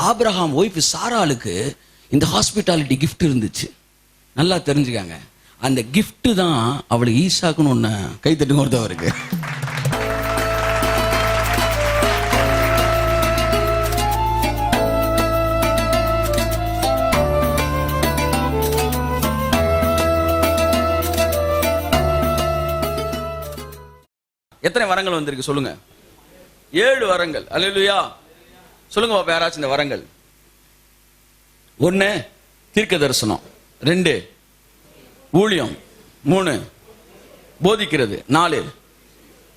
Abraham wife சாராளுக்கு இந்த hospitality gift இருந்துச்சு. நல்லா தெரிஞ்சுக்காங்க, அந்த கிஃப்ட் தான் அவளுக்கு ஈசாக்குன்னு ஒன்று. கை தட்டுங்க ஒருத்தவருக்கு. எத்தனை வரங்கள் வந்திருக்கு சொல்லுங்க? 7 வரங்கள். அல்லேலூயா. சொல்லுங்க பாப்பா யாராச்சும் இந்த வரங்கள். 1 தீர்க்க தரிசனம், 2 ஊழியம், 3 போதிக்கிறது, 4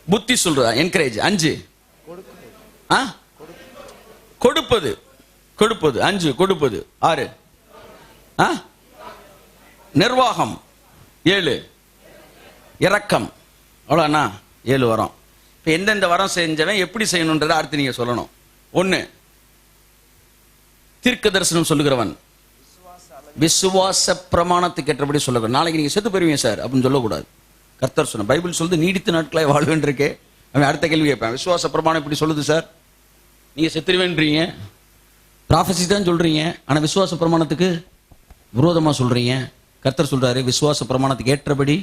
புத்தி சொல்றதா என்கரேஜ், 5 கொடுப்பது, 5 கொடுப்பது, 6 நிர்வாகம், 7 இரக்கம். அவ்வளோண்ணா 7 வரம். இப்போ எந்தெந்த வரம் செஞ்சவன் எப்படி செய்யணுன்றதை அடுத்து நீங்க சொல்லணும். 1 தீர்க்க தரிசனம் சொல்லுகிறவன் விசுவாச பிரமாணத்துக்கு ஏற்றபடி சொல்லுங்க. நாளைக்கு நீங்க செத்து போயிருவீங்க சார் அப்படின்னு சொல்லக்கூடாது. கர்த்தர் சொன்ன பைபிள் சொல்லுது நீடித்த நாட்களாய் வாழ்வேன் இருக்கே. அவன் அடுத்த கேள்வி கேட்பேன், விசுவாச பிரமாணம் இப்படி சொல்லுது சார், நீங்க செத்துருவேன்றீங்க, ப்ராஃபஸி தான் சொல்றீங்க, ஆனா விசுவாச பிரமாணத்துக்கு விரோதமா சொல்றீங்க. கர்த்தர் சொல்றாரு விசுவாச பிரமாணத்துக்கு ஏற்றபடி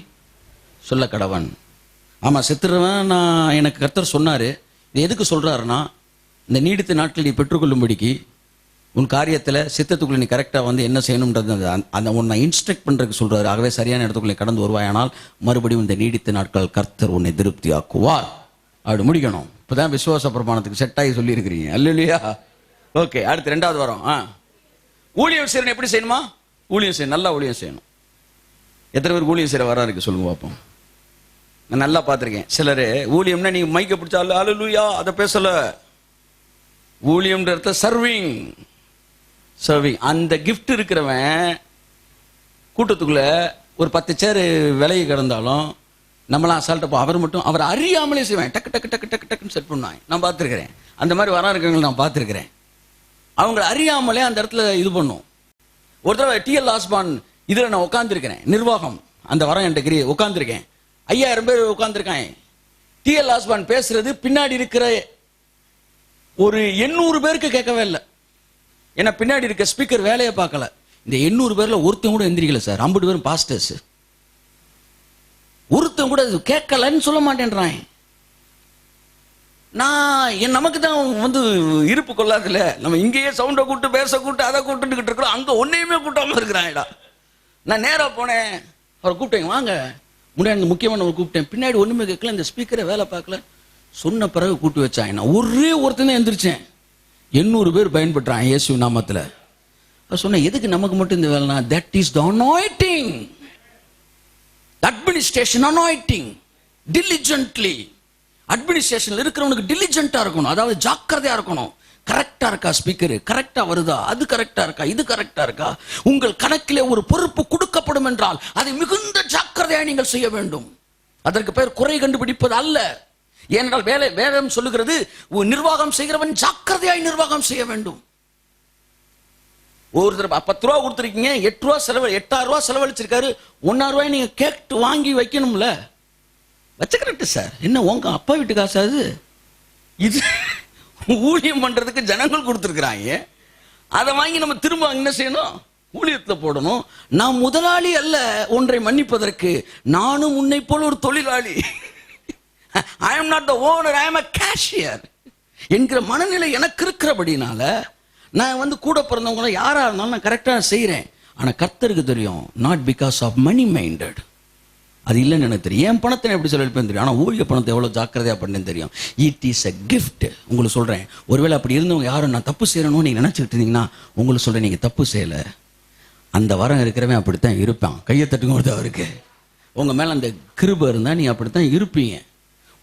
சொல்ல கடவன். ஆமா செத்துருவேன் நான், எனக்கு கர்த்தர் சொன்னாரு. இது எதுக்கு சொல்றாருன்னா, இந்த நீடித்த நாட்கள் நீ பெற்றுக்கொள்ளும்படிக்கு உன் காரியத்தில் சித்தத்துக்குள்ள நீ கரெக்டாக வந்து என்ன செய்யணுன்றது அந்த உன்னை இன்ஸ்ட்ரக்ட் பண்ணுறதுக்கு சொல்கிறாரு. ஆகவே சரியான இடத்துக்குள்ளே கடந்து வருவாயானால் மறுபடியும் இந்த நீடித்த நாட்கள் கர்த்தர் உன்னை திருப்தி ஆக்குவார். அப்படி முடிக்கணும். இப்போ தான் விசுவாச பிரமாணத்துக்கு செட்டாகி சொல்லியிருக்கிறீங்க. அல்லேலூயா. ஓகே, அடுத்து 2வது வரோம். ஊழியம் செய்யணும். எப்படி செய்யணுமா? ஊழியம் செய்யணும், நல்லா ஊழியம் செய்யணும். எத்தனை பேர் ஊழியம் செய்கிற வரம் இருக்குது சொல்லுங்க பார்ப்போம். நான் நல்லா பார்த்துருக்கேன். சிலர் ஊழியம்னா நீ மைக்க பிடிச்சாலும் அல்லேலூயா அதை பேசல. ஊழியம்ன்ற சர்விங். அந்த கிஃப்ட் இருக்கிறவன் கூட்டத்துக்குள்ள ஒரு 10 சேர் விலையை கிடந்தாலும் நம்மளாம் அசால்ட்டப்போ அவர் மட்டும் அவர் அறியாமலே செய்வேன். டக்கு டக்கு டக்கு டக்கு டக்குன்னு செட் பண்ணுவாங்க. நான் பார்த்துருக்கிறேன். அந்த மாதிரி வரம் இருக்கவங்களை நான் பார்த்துருக்கிறேன். அவங்களை அறியாமலே அந்த இடத்துல இது பண்ணும். ஒரு தடவை டிஎல் ஆஸ்பான் இதில் நான் உட்காந்துருக்கிறேன். நிர்வாகம் அந்த வரம் என்கிட்ட உட்காந்துருக்கேன். 5000 பேர் உட்காந்துருக்காங்க. டிஎல் ஆஸ்பான் பேசுறது பின்னாடி இருக்கிற ஒரு 800 பேருக்கு கேட்கவே இல்லை. ஏன்னா பின்னாடி இருக்க ஸ்பீக்கர் வேலையை பார்க்கல. இந்த 800 பேர்ல ஒருத்தன் கூட எந்திரிக்கல சார். 50 பேரும் பாஸ்டர்ஸ். ஒருத்தன் கூட கேட்கலன்னு சொல்ல மாட்டேன்றான். நான் நமக்கு தான் வந்து இருப்பு கொள்ளாதுல. நம்ம இங்கேயே சவுண்டை கூட்டு பேச கூட்டு அதை கூட்டுக்கிட்டு இருக்கிறோம். அங்க ஒன்னையுமே கூட்டாம இருக்கிறான்டா. நான் நேரா போனேன், அவரை கூப்பிட்டேன், வாங்க முன்னாடி முக்கியமானவர் கூப்பிட்டேன். பின்னாடி ஒண்ணுமே கேட்கல. இந்த ஸ்பீக்கரை வேலை பார்க்கல. சொன்ன பிறகு கூட்டு வச்சாங்க. நான் ஒரே ஒருத்தன் எந்திரிச்சேன். 800 பேர் பயன்படுறான் இயேசு நாமத்துல. சொன்ன எதுக்கு நமக்கு மட்டும் இந்த வேலைனா, தட் இஸ் தி அனாயிண்டிங், அட்மினிஸ்ட்ரேஷன் அனாயிண்டிங். டிலிஜென்ட்லி அட்மினிஸ்ட்ரேஷன்ல இருக்கிறவனுக்கு டிலிஜென்ட்டா இருக்கணும். அதாவது ஜாக்கிரதையா இருக்கணும். கரெக்டா இருக்கா ஸ்பீக்கர், கரெக்டா வருதா, அது கரெக்டா இருக்கா, இது கரெக்டா இருக்கா. உங்கள் கணக்கிலே ஒரு பொறுப்பு கொடுக்கப்படும் என்றால் அதை மிகுந்த ஜாக்கிரதையா நீங்கள் செய்ய வேண்டும். அதற்கு பேர் குறை கண்டுபிடிப்பது அல்ல. ஏனென்றால் வேதம் சொல்லுகிறது நிர்வாகம் செய்கிறவன் ஜாக்கிரதையாய் நிர்வாகம் செய்ய வேண்டும். ஒரு தடவை 10 ரூபா கொடுத்துருக்கீங்க, 8,000 ரூபா செலவழிச்சிருக்காரு. 1,000 ரூபாய் நீங்க கேட்டு வாங்கி வைக்கணும்ல. வச்சுக்கிறட்டு சார், என்ன உங்க அப்பா வீட்டு காசு அது? இது ஊழியம் பண்றதுக்கு ஜனங்கள் கொடுத்துருக்குறாங்க. அதை வாங்கி நம்ம திரும்ப என்ன செய்யணும்? ஊழியத்துல போடணும். நான் முதலாளி அல்ல ஒன்றை மன்னிப்பதற்கு, நானும் உன்னை போல ஒரு தொழிலாளி. I am not the owner, I am a cashier என்கிற மனநிலை எனக்கு இருக்கிறபடினால நான் வந்து கூட பிறந்தவங்கள யாரா இருந்தாலும் நான் கரெக்டா செய்யறேன். ஆனா கர்த்தருக்கு தெரியும், not because of money minded. அது இல்லைன்னு எனக்கு தெரியும். என் பணத்தை எப்படி செலவழிப்பேன்னு தெரியும். ஆனா ஊழிய பணத்தை எவ்வளவு ஜாக்கிரதையா பண்ணேன்னு தெரியும். It is a gift. உங்களுக்கு சொல்றேன், ஒருவேளை அப்படி இருந்தவங்க யாரும் நான் தப்பு செய்யணும்னு நீங்க நினைச்சுட்டு இருந்தீங்கன்னா உங்களுக்கு சொல்றேன், நீங்க தப்பு செய்யல. அந்த வரம் இருக்கிறவன் அப்படித்தான் இருப்பான். கையை தட்டுங்க அவருக்கு. உங்க மேல அந்த கிருபை இருந்தா நீங்க அப்படித்தான் இருப்பீங்க.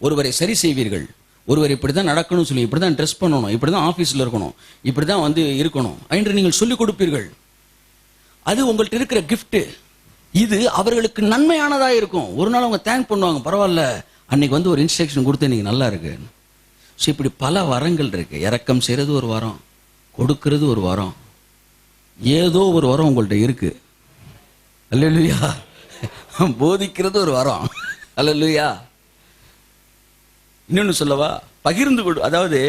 ஒருவரை சரி செய்வீர்கள். ஒருவர் இப்படிதான் நடக்கணும் சொல்லி, இப்படிதான் ட்ரெஸ் பண்ணணும், இப்படிதான் ஆபீஸ்ல இருக்கணும், இப்படிதான் வந்து இருக்கணும் என்று நீங்கள் சொல்லிக் கொடுப்பீர்கள். அது உங்கள்கிட்ட இருக்கிற கிஃப்ட். இது அவர்களுக்கு நன்மையானதா இருக்கும். ஒரு நாள் அவங்க தேங்க் பண்ணுவாங்க, பரவாயில்ல அன்னைக்கு வந்து ஒரு இன்ஸ்ட்ரக்ஷன் கொடுத்து இன்னைக்கு நல்லா இருக்கு. ஸோ இப்படி பல வரங்கள் இருக்கு. இரக்கம் செய்யறது ஒரு வரம், கொடுக்கிறது ஒரு வரம், ஏதோ ஒரு வரம் உங்கள்கிட்ட இருக்கு. அல்லேலூயா. போதிக்கிறது ஒரு வரம். அல்லேலூயா. இன்னொன்னு சொல்லவா, பகிர்ந்து கொடு. அதாவது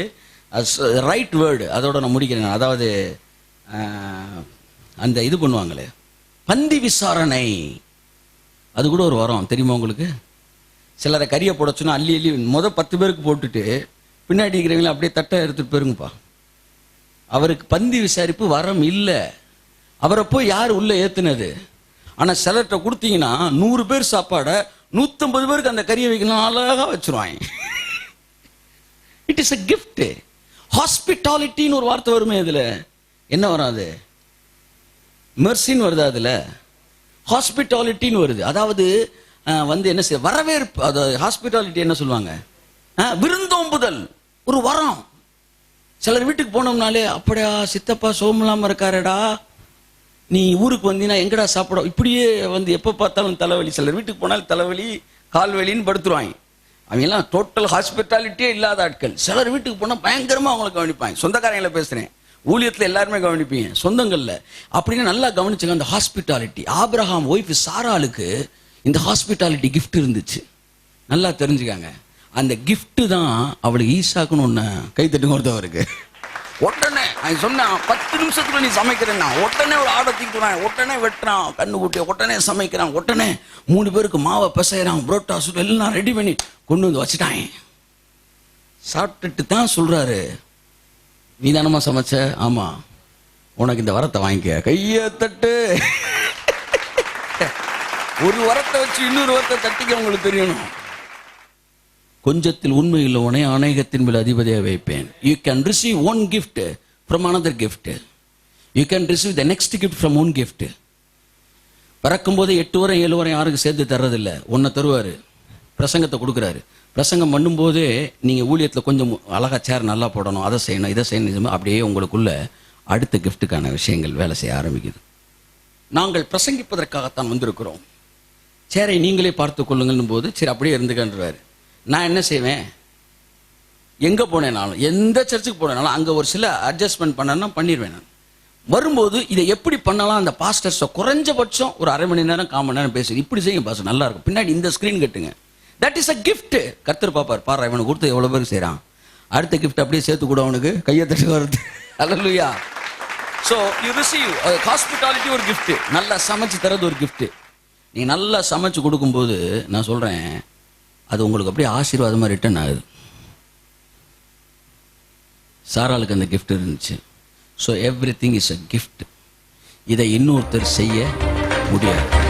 ரைட் வேர்டு, அதோட நான் முடிக்கிறேன். அதாவது அந்த இது பண்ணுவாங்களே பந்தி விசாரணை, அது கூட ஒரு வரம் தெரியுமா உங்களுக்கு? சிலரை கறியை போட சொன்னா அள்ளி அள்ளி 10 பேருக்கு போட்டுட்டு பின்னாடி இருக்கிறவங்கள அப்படியே தட்டை எடுத்துட்டு போயிருங்கப்பா. அவருக்கு பந்தி விசாரிப்பு வரம் இல்லை. அவரை போய் யார் உள்ள ஏத்துனது? ஆனா சிலர்கிட்ட கொடுத்தீங்கன்னா 100 பேர் சாப்பாட 150 பேருக்கு அந்த கறியை வைக்கணும், அழகா வச்சிருவாங்க. It is a gift. ஹாஸ்பிட்டாலிட்டின்னு ஒரு வார்த்தை வருமே, இதுல என்ன வரும்? அது மெர்சின்னு வருது, அதுல ஹாஸ்பிட்டாலிட்டின்னு வருது. அதாவது என்ன செய்ய வரவேற்பு. அதாவது ஹாஸ்பிட்டாலிட்டி என்ன சொல்லுவாங்க? விருந்தோம்புதல், ஒரு வரம். சிலர் வீட்டுக்கு போனோம்னாலே அப்படியா சித்தப்பா சோமலாம இருக்காரடா, நீ ஊருக்கு வந்தீங்கன்னா எங்கடா சாப்பிட, இப்படியே எப்ப பார்த்தாலும் தலைவலி. சிலர் வீட்டுக்கு போனாலும் தலைவலி கால்வலின்னு படுத்துருவாங்க. அவங்க எல்லாம் டோட்டல் ஹாஸ்பிட்டாலிட்டியே இல்லாத ஆட்கள். சிலர் வீட்டுக்கு போனா பயங்கரமா அவங்களை கவனிப்பாங்க. சொந்தக்காரங்களை பேசுறேன், ஊழியத்துல எல்லாருமே கவனிப்பீங்க, சொந்தங்கள்ல அப்படின்னு நல்லா கவனிச்சுங்க. அந்த ஹாஸ்பிட்டாலிட்டி, ஆபிரகாம் ஒய்ஃப் சாராளுக்கு இந்த ஹாஸ்பிட்டாலிட்டி கிஃப்ட் இருந்துச்சு. நல்லா தெரிஞ்சுக்காங்க. அந்த கிஃப்ட் தான் அவளுக்கு ஈசாக்குன்னு ஒண்ணு கை தட்டுங்க ஒருத்தவருக்கு. உடனே சொன்னான் 10 நிமிஷத்துல நீ சமைக்கிறேன்னா உடனே ஒரு ஆடை தீக்குறான், உடனே வெட்டுறான் கண்ணு கூட்டி, உடனே சமைக்கிறான், உடனே 3 பேருக்கு மாவை பிசைறான், புரோட்டா சுட்டு எல்லாம் ரெடி பண்ணி கொண்டு வந்து வச்சுட்டான். சாப்பிட்டுட்டு தான் சொல்றாரு, நீ தானமா சமைச்ச? ஆமா, உனக்கு இந்த வரத்தை வாங்கிக்க. கைய தட்டு. ஒரு வரத்தை வச்சு இன்னொரு வரத்தை தட்டிக்க உங்களுக்கு தெரியணும். கொஞ்சத்தில் உண்மை உள்ளவனை அநேகத்தின் மேல் அதிபதியாக வைப்பேன். You can receive one gift from another gift. You can receive the next gift from one gift. பறக்கும் போது 8 வரை 7 வரை யாருக்கு சேர்த்து தர்றதில்லை, ஒன்றை தருவாரு. பிரசங்கத்தை கொடுக்குறாரு. பிரசங்கம் பண்ணும்போதே நீங்க ஊழியத்தில் கொஞ்சம் அழகா சேர் நல்லா போடணும், அதை செய்யணும் இதை செய்யணும், அப்படியே உங்களுக்குள்ள அடுத்த கிஃப்ட்டுக்கான விஷயங்கள் வேலை செய்ய ஆரம்பிக்குது. நாங்கள் பிரசங்கிப்பதற்காகத்தான் வந்திருக்கிறோம், சேரை நீங்களே பார்த்து கொள்ளுங்கன்னு போது சரி அப்படியே இருந்துக்கன்றாரு. நான் என்ன செய்வேன், எங்க போனேனாலும் எந்த சர்ச்சுக்கு போனேனாலும் அங்க ஒரு சில அட்ஜஸ்ட்மெண்ட் பண்ணனா பண்ணிடுவேன். நான் வரும்போது இதை எப்படி பண்ணலாம், அந்த பாஸ்டர்ஸை குறைஞ்சபட்சம் ஒரு அரை மணி நேரம் 1/4 மணி நேரம் பேசி இப்படி செய்யுங்க பாஸ்டர், நல்லா இருக்கும், பின்னாடி இந்த ஸ்கிரீன் கட்டுங்க. That is a gift. கர்த்தர் பாப்பார், பாரு இவனுக்கு கொடுத்து எவ்வளவு பேருக்கு செய்யறான், அடுத்த கிஃப்ட் அப்படியே சேர்த்து கூட அவனுக்கு கையை தட்டு வருது. அல்லேலூயா. சோ யூ ரிசீவ் ஹாஸ்பிட்டாலிட்டி, ஒரு கிஃப்ட். நல்லா சமைச்சு தரது ஒரு கிஃப்ட். நீங்க நல்லா சமைச்சு கொடுக்கும்போது நான் சொல்றேன், அது உங்களுக்கு அப்படியே ஆசீர்வாதமா ரிட்டர்ன் ஆகுது. சாராளுக்கு அந்த கிஃப்ட் இருந்துச்சு. So everything is a gift. இதை இன்னொருத்தர் செய்ய முடியாது.